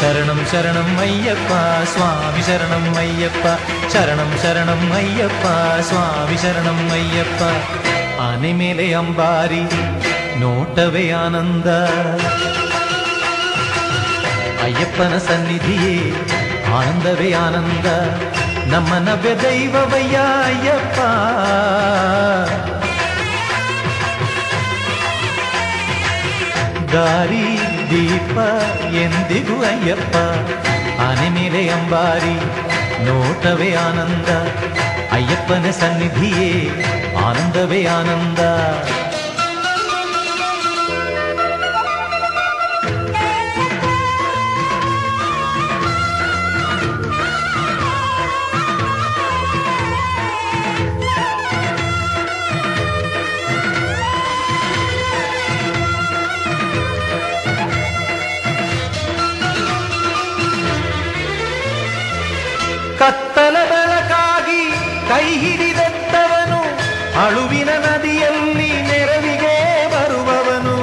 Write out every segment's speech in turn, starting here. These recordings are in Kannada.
ಶರಣಂ ಶರಣಂ ಅಯ್ಯಪ್ಪ ಸ್ವಾಮಿ ಶರಣಂ ಅಯ್ಯಪ್ಪ ಶರಣಂ ಶರಣಂ ಅಯ್ಯಪ್ಪ ಸ್ವಾಮಿ ಶರಣಂ ಅಯ್ಯಪ್ಪ. ಆನೆ ಮೇಲೆ ಅಂಬಾರಿ ನೋಟವೇ ಆನಂದ, ಅಯ್ಯಪ್ಪನ ಸನ್ನಿಧಿಯೇ ಆನಂದವೇ ಆನಂದ. ನಮ್ಮ ನವ್ಯ ದೈವವಯ್ಯ ಅಯ್ಯಪ್ಪ, ದಾರಿ ದೀಪ ಎಂದಿಗೂ ಅಯ್ಯಪ್ಪ. ಆನೆ ಮೇಲೆ ಅಂಬಾರಿ ನೋಟವೇ ಆನಂದ, ಅಯ್ಯಪ್ಪನ ಸನ್ನಿಧಿಯೇ ಆನಂದವೇ ಆನಂದ. ಕತ್ತಲ ಬೆಳಕಾಗಿ ಕೈ ಹಿಡಿದೆತ್ತವನು, ಅಳುವಿನ ನದಿಯಲ್ಲಿ ನೆರವಿಗೆ ಬರುವವನು.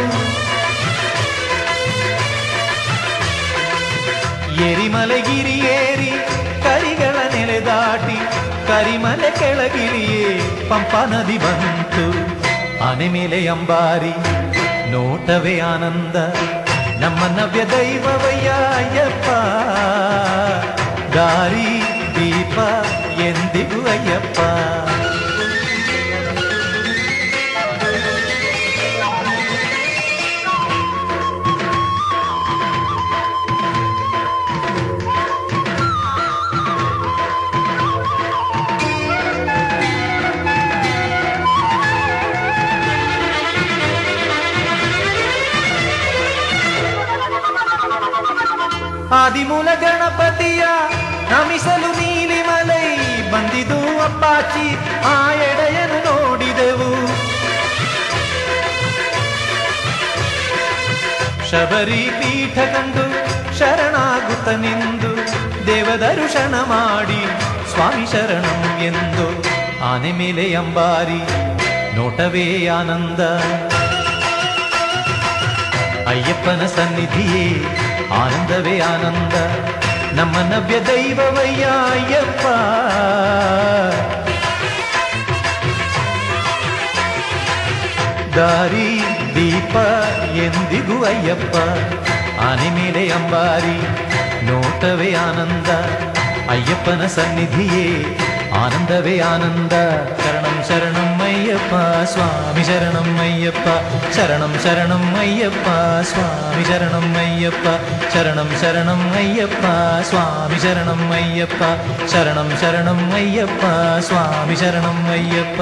ಎರಿಮಲೆಗಿರಿಯೇರಿ ಕರಿಗಳ ನೆಲೆ ದಾಟಿ ಕರಿಮಲೆ ಕೆಳಗಿಳಿಯೇ ಪಂಪಾ ನದಿ ಬಂತು. ಆನೆ ಮೇಲೆ ಅಂಬಾರಿ ನೋಟವೇ ಆನಂದ, ನಮ್ಮ ನವ್ಯ ದೈವವಯ್ಯ ಅಯ್ಯಪ್ಪ. ದಾರಿ ದೀಪ ಎಂದಿಗೂ ಅಯ್ಯಪ್ಪ. ಆದಿಮೂಲ ಗಣಪತಿಯ ನಮಿಸಲು ನೀಲಿಮಲೈ ಬಂದಿದು ಅಪ್ಪಾಚಿ, ಆ ಎಡೆಯನ್ನು ನೋಡಿದೆವು. ಶಬರಿ ಪೀಠ ಕಂಡು ಶರಣಾಗುತ್ತ ನಿಂದು ದೇವದರ್ಶನ ಮಾಡಿ ಸ್ವಾಮಿ ಶರಣಂ ಎಂದು. ಆನೆ ಮೇಲೆ ಅಂಬಾರಿ ನೋಟವೇ ಆನಂದ, ಅಯ್ಯಪ್ಪನ ಸನ್ನಿಧಿಯೇ ಆನಂದವೇ ಆನಂದ. ನಮ್ಮ ನವ್ಯ ದೈವವಯ್ಯ ಅಯ್ಯಪ್ಪ. ದಾರಿ ದೀಪ ಎಂದಿಗೂ ಅಯ್ಯಪ್ಪ. ಆನೆ ಮೇಲೆ ಅಂಬಾರಿ ನೋಟವೇ ಆನಂದ, ಅಯ್ಯಪ್ಪನ ಸನ್ನಿಧಿಯೇ ಆನಂದವೇ ಆನಂದ. ಶರಣಂ ಶರಣಂ ಅಯ್ಯಪ್ಪ ಸ್ವಾಮಿ ಶರಣಂ ಅಯ್ಯಪ್ಪ ಶರಣಂ ಶರಣಂ ಅಯ್ಯಪ್ಪ ಸ್ವಾಮಿ ಶರಣಂ ಅಯ್ಯಪ್ಪ ಶರಣಂ ಶರಣಂ ಅಯ್ಯಪ್ಪ ಸ್ವಾಮಿ ಶರಣಂ ಅಯ್ಯಪ್ಪ ಶರಣಂ ಶರಣಂ ಅಯ್ಯಪ್ಪ ಸ್ವಾಮಿ ಶರಣಂ ಅಯ್ಯಪ್ಪ.